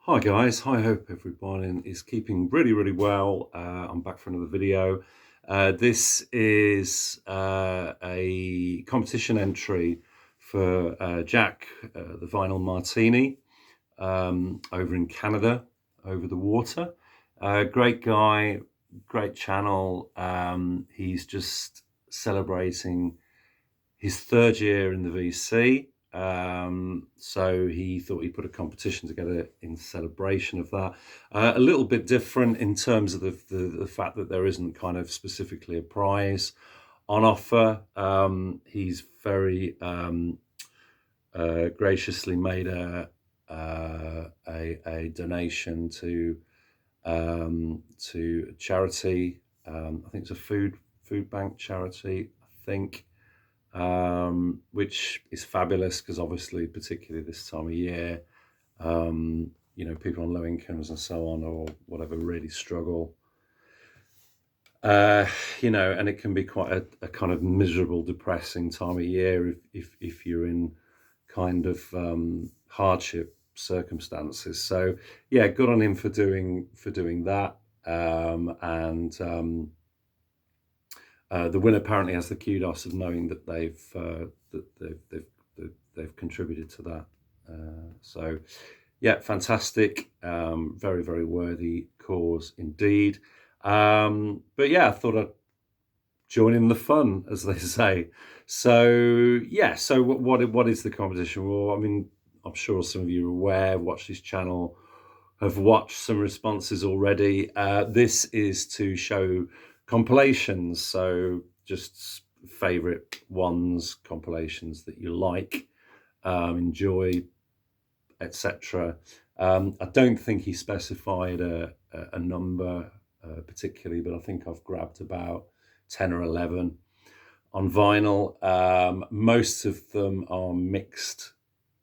Hi guys, I hope everyone is keeping really well. I'm back for another video. This is a competition entry for Jack, the Vinyl Martini, over in Canada, over the water. Great guy, great channel. He's just celebrating his third year in the VC. So he thought he'd put a competition together in celebration of that. A little bit different in terms of the fact that there isn't kind of specifically a prize on offer. He's very graciously made a donation to a charity. I think it's a food bank charity, I think, which is fabulous because obviously, particularly this time of year, people on low incomes and so on or whatever really struggle. And it can be quite a kind of miserable, depressing time of year if you're in kind of hardship circumstances. So yeah, good on him for doing that. The winner apparently has the kudos of knowing that they've contributed to that. So yeah, fantastic. Very worthy cause indeed. But yeah, I thought I'd join in the fun, as they say. So yeah, so what is the competition? Well, I mean, I'm sure some of you are aware, watch this channel, have watched some responses already. This is to show compilations, so just favorite ones, compilations that you like, enjoy, etc. I don't think he specified a number particularly, but I think I've grabbed about 10 or 11 on vinyl. Most of them are mixed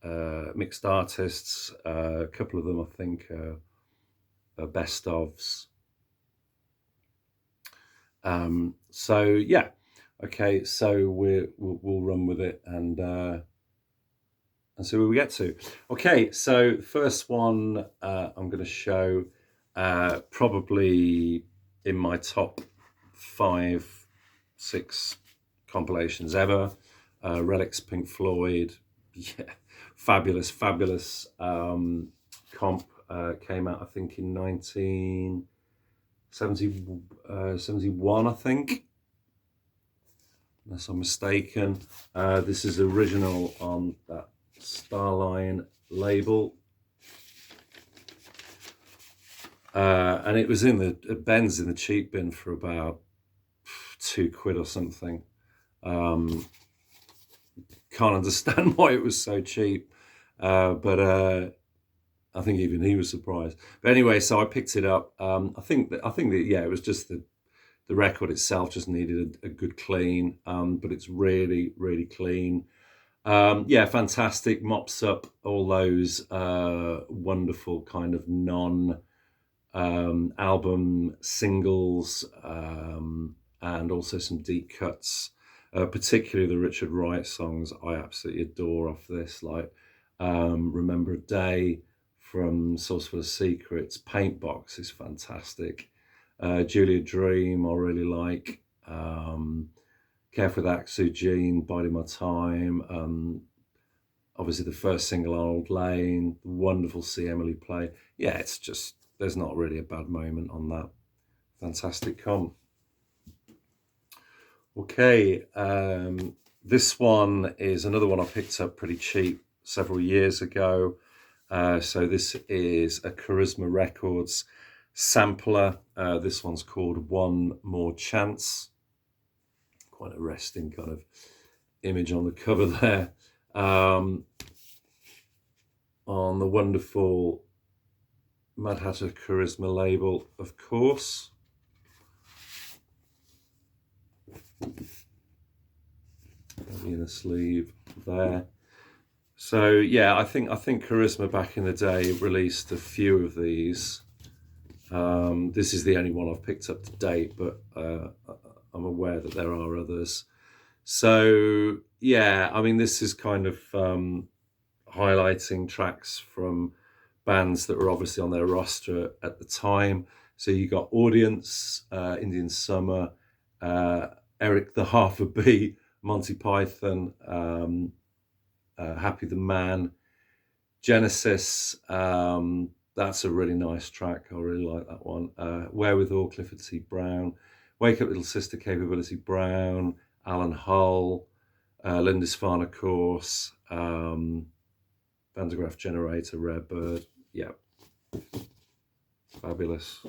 artists. A couple of them I think are best ofs. So yeah, okay, so we'll run with it and see where we get to. Okay, so the first one I'm going to show, probably in my top 5-6 compilations ever. Relics, Pink Floyd, yeah, fabulous comp. Came out I think in 1971, I think, unless I'm mistaken. This is original on that Starline label, and it was in the Ben's in the cheap bin for about £2 or something. Can't understand why it was so cheap, but I think even he was surprised. But anyway, so I picked it up. I think that yeah, it was just the record itself just needed a good clean, but it's really clean. Yeah, fantastic. Mops up all those wonderful kind of non-album singles, and also some deep cuts, particularly the Richard Wright songs I absolutely adore off this, like Remember a Day from Source for the Secrets. Paintbox is fantastic. Julia Dream I really like. Careful with Axu Jean, Biding My Time. Obviously the first single, Old Lane, wonderful See Emily Play. Yeah, it's just, there's not really a bad moment on that. Fantastic comp. Okay, this one is another one I picked up pretty cheap several years ago. So this is a Charisma Records sampler. This one's called One More Chance. Quite a resting kind of image on the cover there. On the wonderful Mad Hatter Charisma label, of course. In a sleeve there. So yeah, I think Charisma back in the day released a few of these. This is the only one I've picked up to date, but I'm aware that there are others. So yeah, I mean, this is kind of highlighting tracks from bands that were obviously on their roster at the time. So you got Audience, Indian Summer, Eric the Half a Bee, Monty Python, Happy the Man, Genesis. That's a really nice track. I really like that one. Wherewithal, Clifford C. Brown, Wake Up Little Sister, Capability Brown, Alan Hull, Lindisfarne, of course, Van de Graaff Generator, Rare Bird. Yeah, fabulous.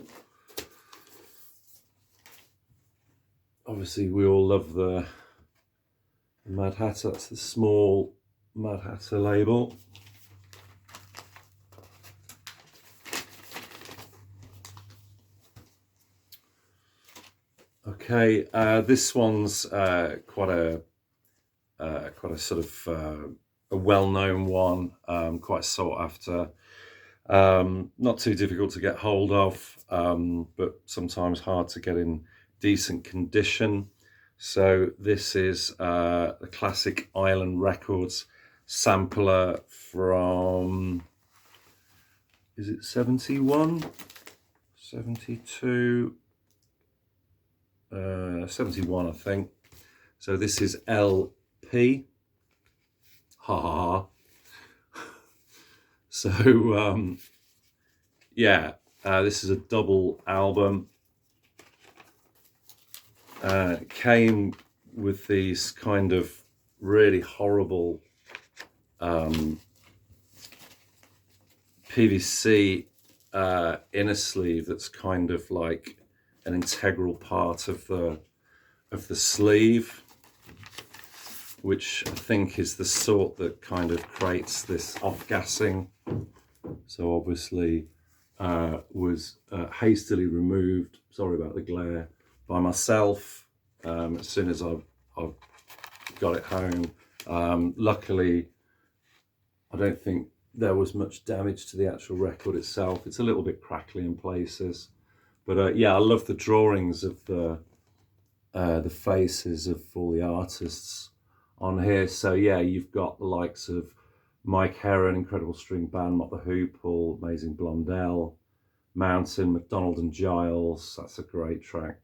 Obviously, we all love the Mad Hatter. That's the small Mad Hatter label. Okay, this one's quite a sort of a well-known one, quite sought after. Not too difficult to get hold of, but sometimes hard to get in decent condition. So this is the classic Island Records sampler from, is it 71? 72? 71, I think. So this is LP. Ha ha ha. So yeah, this is a double album. It came with these kind of really horrible PVC inner sleeve that's kind of like an integral part of the sleeve, which I think is the sort that kind of creates this off-gassing. So obviously was hastily removed, sorry about the glare, by myself as soon as I got it home. Luckily, I don't think there was much damage to the actual record itself. It's a little bit crackly in places. But yeah, I love the drawings of the faces of all the artists on here. So yeah, you've got the likes of Mike Heron, Incredible String Band, Mott the Hoople, Amazing Blondell, Mountain, McDonald and Giles. That's a great track.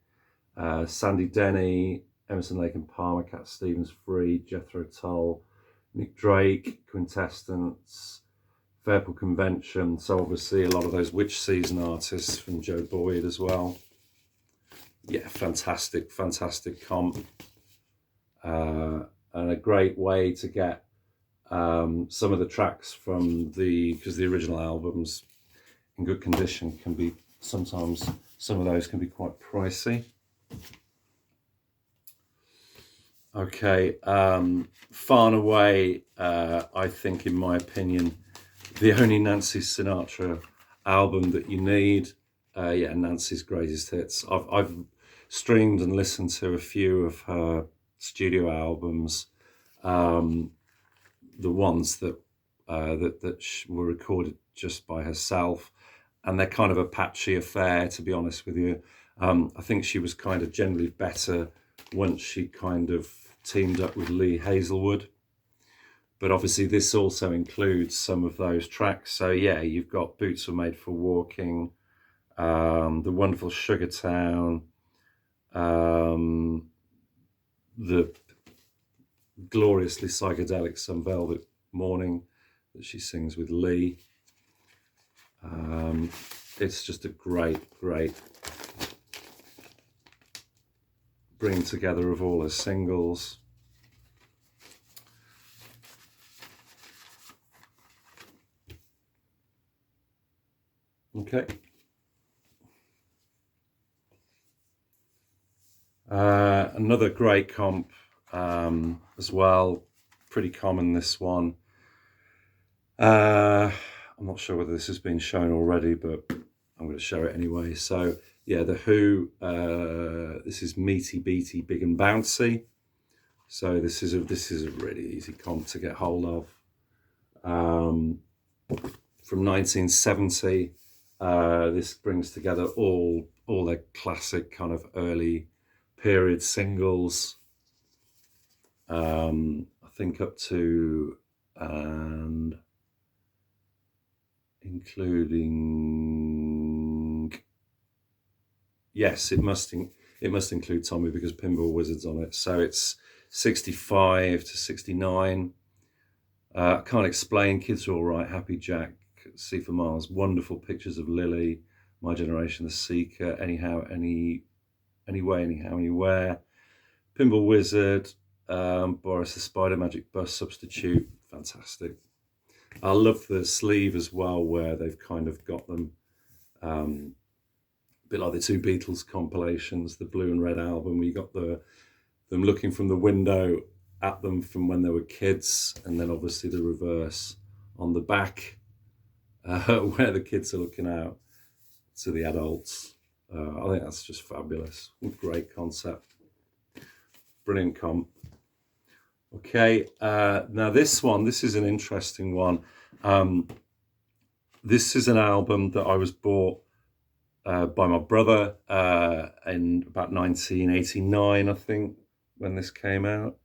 Sandy Denny, Emerson, Lake and Palmer, Cat Stevens, Free, Jethro Tull, Nick Drake, Quintessence, Fairport Convention. So obviously a lot of those Witch Season artists from Joe Boyd as well. Yeah, fantastic comp. And a great way to get some of the tracks from because the original albums in good condition can be, sometimes some of those can be quite pricey. Okay, far and away, I think, in my opinion, the only Nancy Sinatra album that you need. Yeah, Nancy's Greatest Hits. I've streamed and listened to a few of her studio albums, the ones that were recorded just by herself, and they're kind of a patchy affair, to be honest with you. I think she was kind of generally better once she kind of teamed up with Lee Hazelwood. But obviously this also includes some of those tracks. So yeah, you've got Boots Were Made for Walking, The Wonderful Sugar Town, the gloriously psychedelic Some Velvet Morning that she sings with Lee. It's just a great bringing together of all her singles. Okay. Another great comp as well. Pretty common, this one. I'm not sure whether this has been shown already, but I'm going to show it anyway. So yeah, The Who, this is Meaty Beaty Big and Bouncy. So this is a really easy comp to get hold of. From 1970, this brings together all their classic kind of early period singles. I think up to, and including, yes, it must include Tommy because Pinball Wizard's on it. So it's 65 to 69. I Can't Explain, Kids Are All Right, Happy Jack, C for Mars, Wonderful Pictures of Lily, My Generation, The Seeker, Anyhow, Anyway, Anyhow, Anywhere, Pinball Wizard, Boris the Spider, Magic Bus Substitute, fantastic. I love the sleeve as well, where they've kind of got them a bit like the two Beatles compilations, the blue and red album. We got them looking from the window at them from when they were kids, and then obviously the reverse on the back, where the kids are looking out to the adults. I think that's just fabulous. Great concept. Brilliant comp. Okay, now this is an interesting one. This is an album that I was bought by my brother in about 1989, I think, when this came out,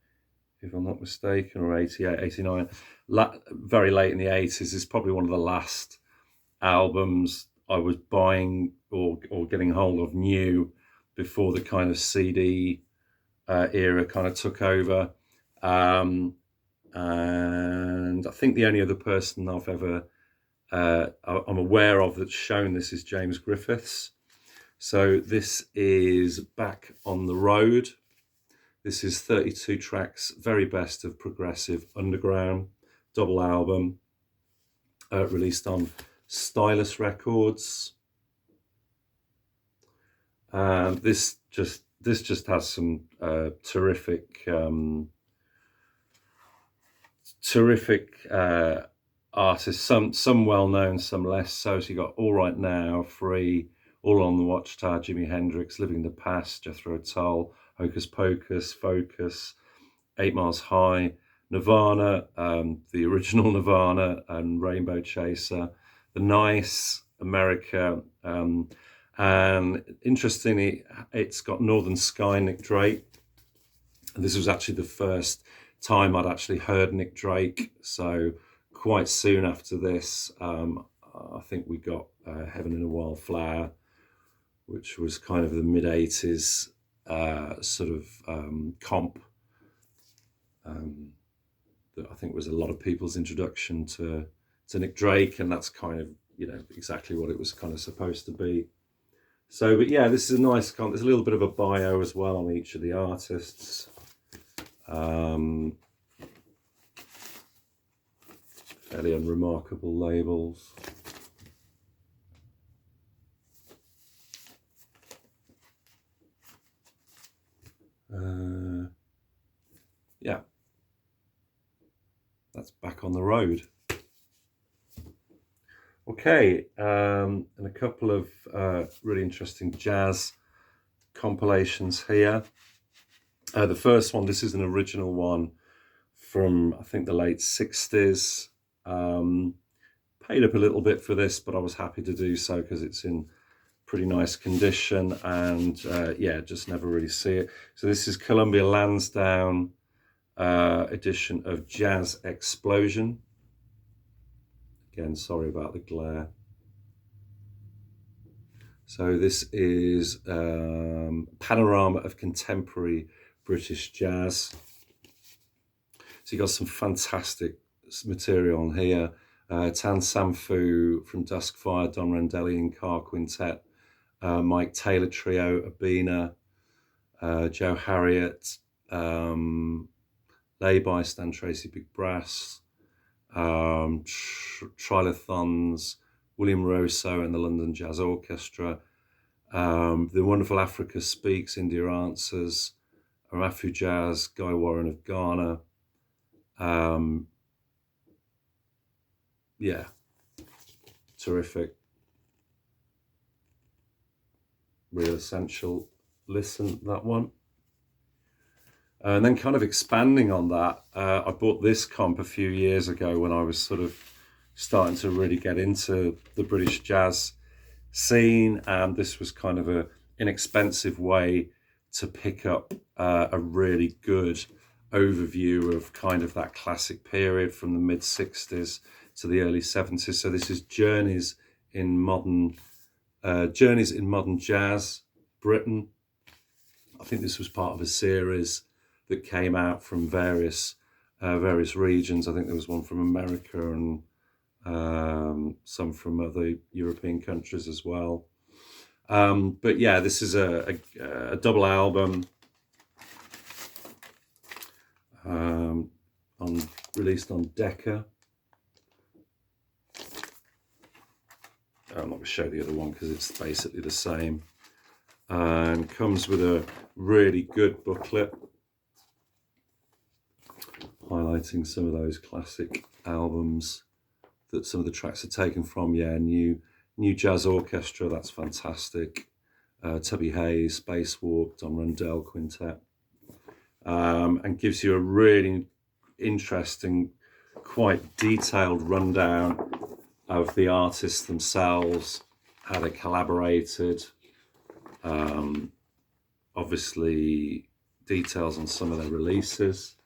if I'm not mistaken, or 88, 89. Very late in the 80s. It's probably one of the last albums I was buying or getting hold of new before the kind of CD era kind of took over. And I think the only other person I've ever I'm aware of that's shown this is James Griffiths. So this is Back on the Road. This is 32 tracks, very best of progressive underground, double album, released on Stylus Records. This just has some terrific artists, some well known, some less so. So you got All Right Now, Free, All on the Watchtower, Jimi Hendrix, Living the Past, Jethro Tull, Hocus Pocus, Focus, 8 Miles High, Nirvana, the original Nirvana, and Rainbow Chaser, The Nice, America, and interestingly, it's got Northern Sky, Nick Drake. And this was actually the first time I'd actually heard Nick Drake. So quite soon after this, I think we got Heaven in a Wildflower, which was kind of the mid-80s sort of comp that I think was a lot of people's introduction to Nick Drake, and that's kind of, exactly what it was kind of supposed to be. So, but yeah, this is a nice comp. There's a little bit of a bio as well on each of the artists. Fairly unremarkable labels. Yeah, that's Back on the Road. Okay, and a couple of really interesting jazz compilations here. The first one, this is an original one from, I think, the late 60s. Paid up a little bit for this, but I was happy to do so because it's in pretty nice condition, and just never really see it. So this is Columbia Lansdowne edition of Jazz Explosion. Again, sorry about the glare. So this is Panorama of Contemporary British Jazz. So you got some fantastic material on here. Tan Samfu from Duskfire, Don Rendelli and Car Quintet, Mike Taylor Trio, Abina, Joe Harriet, Lay-By, Stan Tracy Big Brass, Trilithons, William Rosso and the London Jazz Orchestra, The Wonderful Africa Speaks, India Answers, Arafu Jazz, Guy Warren of Ghana. Yeah, terrific. Real essential listen, that one. And then kind of expanding on that, I bought this comp a few years ago when I was sort of starting to really get into the British jazz scene, and this was kind of an inexpensive way to pick up a really good overview of kind of that classic period from the mid-60s to the early 70s. So this is Journeys in Modern Jazz, Britain. I think this was part of a series that came out from various regions. I think there was one from America and some from other European countries as well. But yeah, this is a double album released on Decca. I'm not going to show the other one because it's basically the same. And comes with a really good booklet highlighting some of those classic albums that some of the tracks are taken from. Yeah, New Jazz Orchestra, that's fantastic. Tubby Hayes, Spacewalk, Don Rundell Quintet. And gives you a really interesting, quite detailed rundown of the artists themselves, how they collaborated. Obviously, details on some of their releases.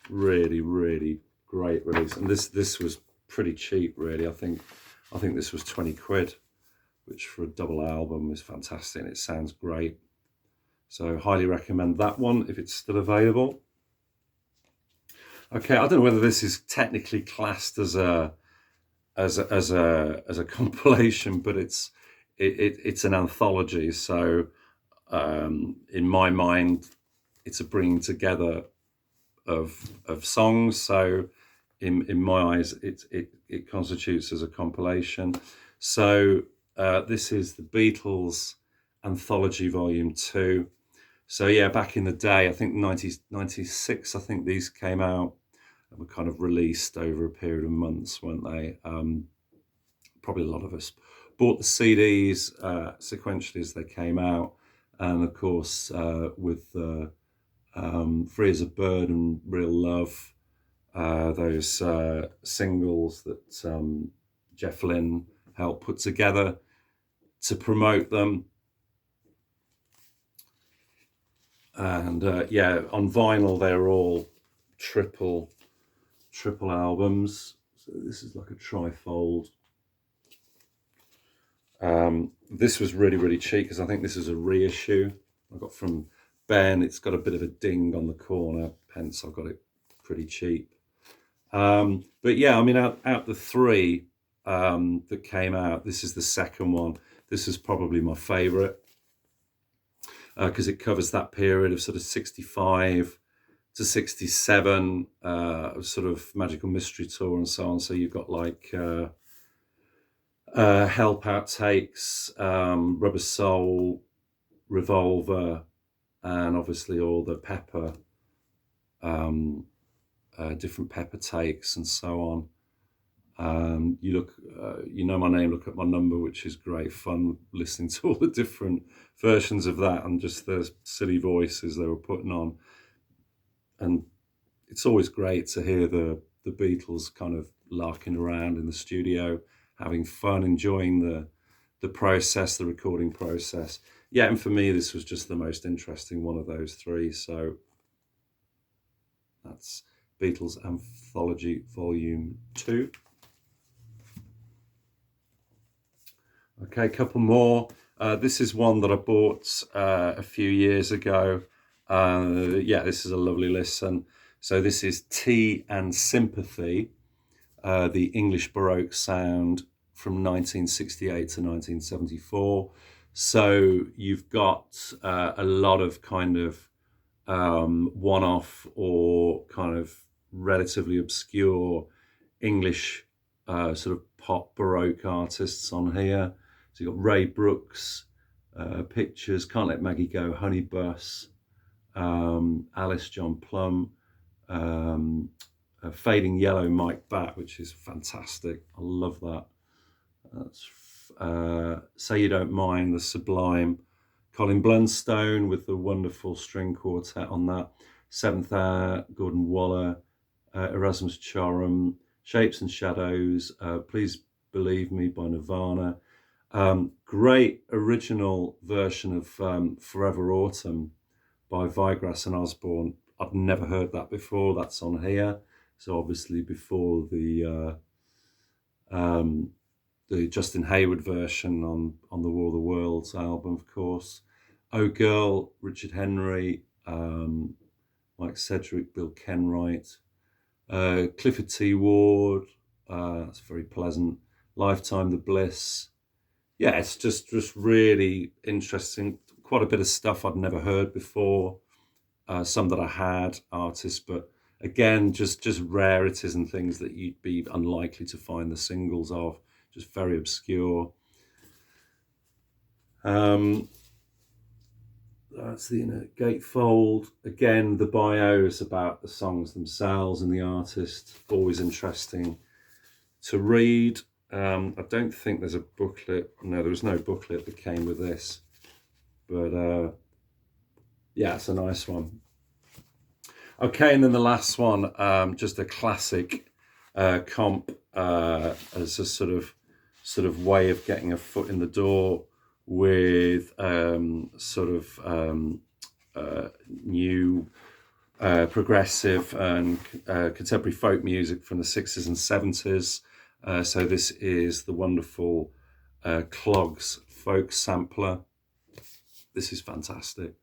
Really, really great release, and this was pretty cheap, really. I think this was 20 quid, which for a double album is fantastic, and it sounds great. So highly recommend that one if it's still available. Okay, I don't know whether this is technically classed as a compilation, but it's an anthology. So in my mind, it's a bringing together of songs. So in my eyes, it constitutes as a compilation. So this is the Beatles Anthology Volume 2. So yeah, back in the day, I think 96, I think these came out and were kind of released over a period of months, weren't they? Probably a lot of us bought the CDs sequentially as they came out. And of course, with Free as a Bird and Real Love, those singles that Jeff Lynne helped put together to promote them. And yeah, on vinyl, they're all triple albums. So this is like a trifold. This was really, really cheap because I think this is a reissue I got from Ben. It's got a bit of a ding on the corner, hence I got it pretty cheap. But yeah, I mean, out the three that came out, this is the second one. This is probably my favourite because it covers that period of sort of 65 to 67, sort of Magical Mystery Tour and so on. So you've got like Help Outtakes, Rubber Soul, Revolver, and obviously all the Pepper, different Pepper takes and so on. You look, you know my name, look at my number, which is great fun listening to all the different versions of that and just the silly voices they were putting on. And it's always great to hear the Beatles kind of larking around in the studio, having fun, enjoying the process, the recording process. Yeah, and for me, this was just the most interesting one of those three. So that's Beatles Anthology Volume 2. Okay, a couple more. This is one that I bought a few years ago. Yeah, this is a lovely listen. So this is Tea and Sympathy, the English Baroque sound from 1968 to 1974. So you've got a lot of kind of one-off or kind of relatively obscure English sort of pop Baroque artists on here. So you've got Ray Brooks, Pictures, Can't Let Maggie Go, Honey Bus, Alice, John Plum, Fading Yellow, Mike Batt, which is fantastic. I love that. That's Say You Don't Mind, the Sublime, Colin Blunstone with the wonderful string quartet on that. Seventh Hour, Gordon Waller, Erasmus Choram, Shapes and Shadows, Please Believe Me by Nirvana. Great original version of Forever Autumn by Vigrass and Osborne. I'd never heard that before. That's on here. So obviously before the Justin Hayward version on the War of the Worlds album, of course. Oh Girl, Richard Henry, Mike Sedgwick, Bill Kenwright, Clifford T. Ward. That's very pleasant. Lifetime, The Bliss. Yeah, it's just really interesting. Quite a bit of stuff I'd never heard before. Some that I had, artists, but again, just rarities and things that you'd be unlikely to find the singles of. Just very obscure. That's the Gatefold. Again, the bios about the songs themselves and the artist. Always interesting to read. I don't think there's a booklet. No, there was no booklet that came with this. But yeah, it's a nice one. Okay, and then the last one, just a classic comp as a sort of way of getting a foot in the door with new progressive and contemporary folk music from the 60s and 70s. So this is the wonderful Clogs folk sampler. This is fantastic.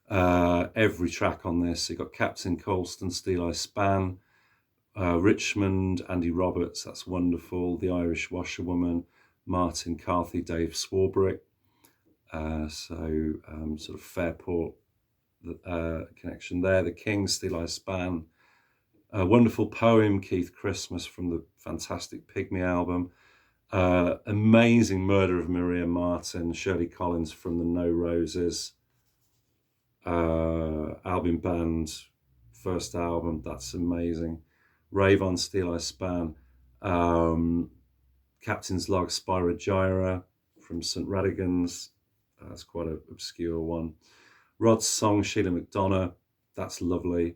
Every track on this, you got Captain Colston, Steel Eye Span, Richmond, Andy Roberts, that's wonderful. The Irish Washerwoman, Martin Carthy, Dave Swarbrick. Sort of Fairport connection there. The Kings, Steel Eye Span. A wonderful poem, Keith Christmas from the fantastic Pygmy album. Amazing Murder of Maria Martin, Shirley Collins from the No Roses. Albion Band, first album, that's amazing. Rave on Steel Eye Span. Captain's Log, Spyro Gyra from St. Radigan's. That's quite an obscure one. Rod's Song, Sheila McDonough. That's lovely.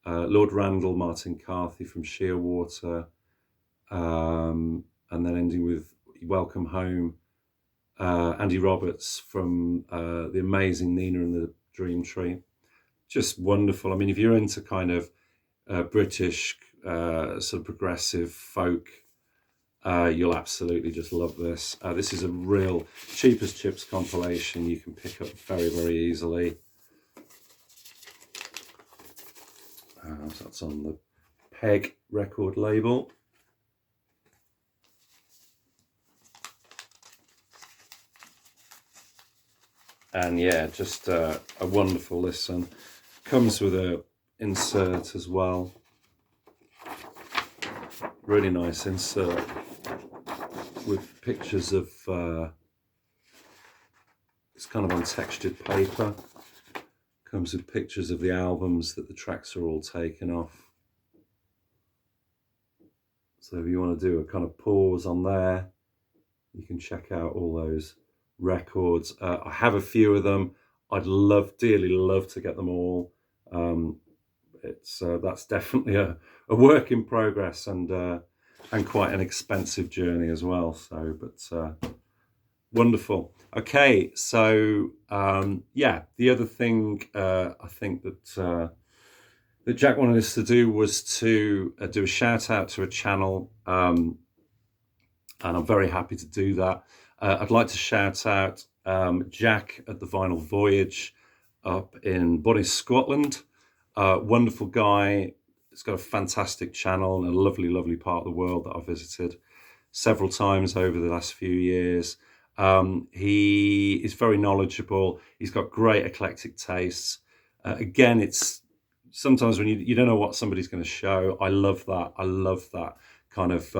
Lord Randall, Martin Carthy from Shearwater. And then ending with Welcome Home. Andy Roberts from the amazing Nina and the Dream Tree. Just wonderful. I mean, if you're into kind of British sort of progressive folk, you'll absolutely just love this. This is a real cheap as chips compilation you can pick up very, very easily. So that's on the Peg record label. And yeah, just a wonderful listen. Comes with a insert as well. Really nice insert with pictures of it's kind of on textured paper. Comes with pictures of the albums that the tracks are all taken off. So if you want to do a kind of pause on there, you can check out all those records. I have a few of them. I'd dearly love to get them all. That's definitely a work in progress and quite an expensive journey as well. So, but wonderful. Okay, so the other thing I think that Jack wanted us to do was to do a shout out to a channel, and I'm very happy to do that. I'd like to shout out Jack at the Vinyl Voyage up in Bonnie, Scotland. Wonderful guy. He's got a fantastic channel and a lovely, lovely part of the world that I've visited several times over the last few years. He is very knowledgeable. He's got great eclectic tastes. Again, it's sometimes when you don't know what somebody's going to show. I love that. I love that kind of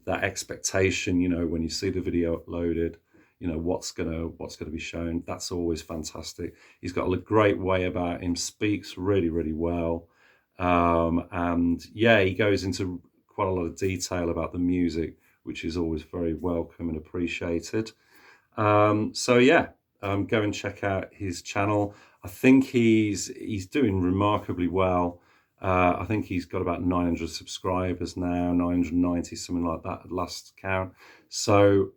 that expectation. You know, when you see the video uploaded, you know what's gonna be shown. That's always fantastic. He's got a great way about him. Speaks really, really well, and yeah, he goes into quite a lot of detail about the music, which is always very welcome and appreciated. So yeah, go and check out his channel. I think he's doing remarkably well. I think he's got about 900 subscribers now, 990, something like that at last count. So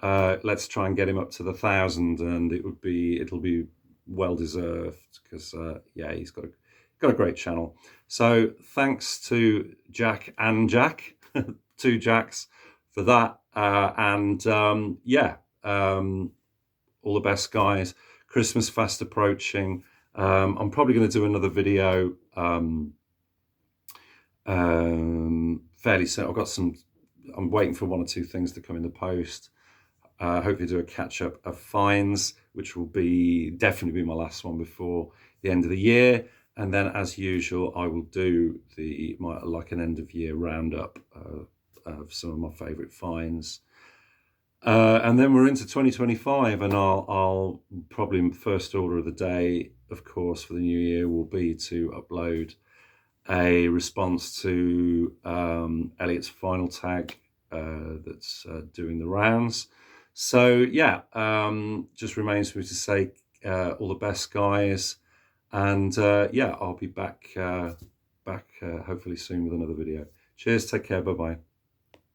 let's try and get him up to the 1,000, and it'll be well deserved because yeah, he's got got a great channel. So thanks to Jack and Jack, two Jacks, for that. All the best, guys. Christmas fast approaching. I'm probably going to do another video fairly soon. I'm waiting for one or two things to come in the post. Hopefully do a catch up of finds, which will definitely be my last one before the end of the year. And then, as usual, I will do like an end of year roundup of some of my favourite finds. And then we're into 2025, and I'll probably first order of the day, of course, for the new year will be to upload a response to Elliot's final tag that's doing the rounds. So yeah, just remains for me to say all the best, guys, and yeah, I'll be back hopefully soon with another video. Cheers, take care, bye bye.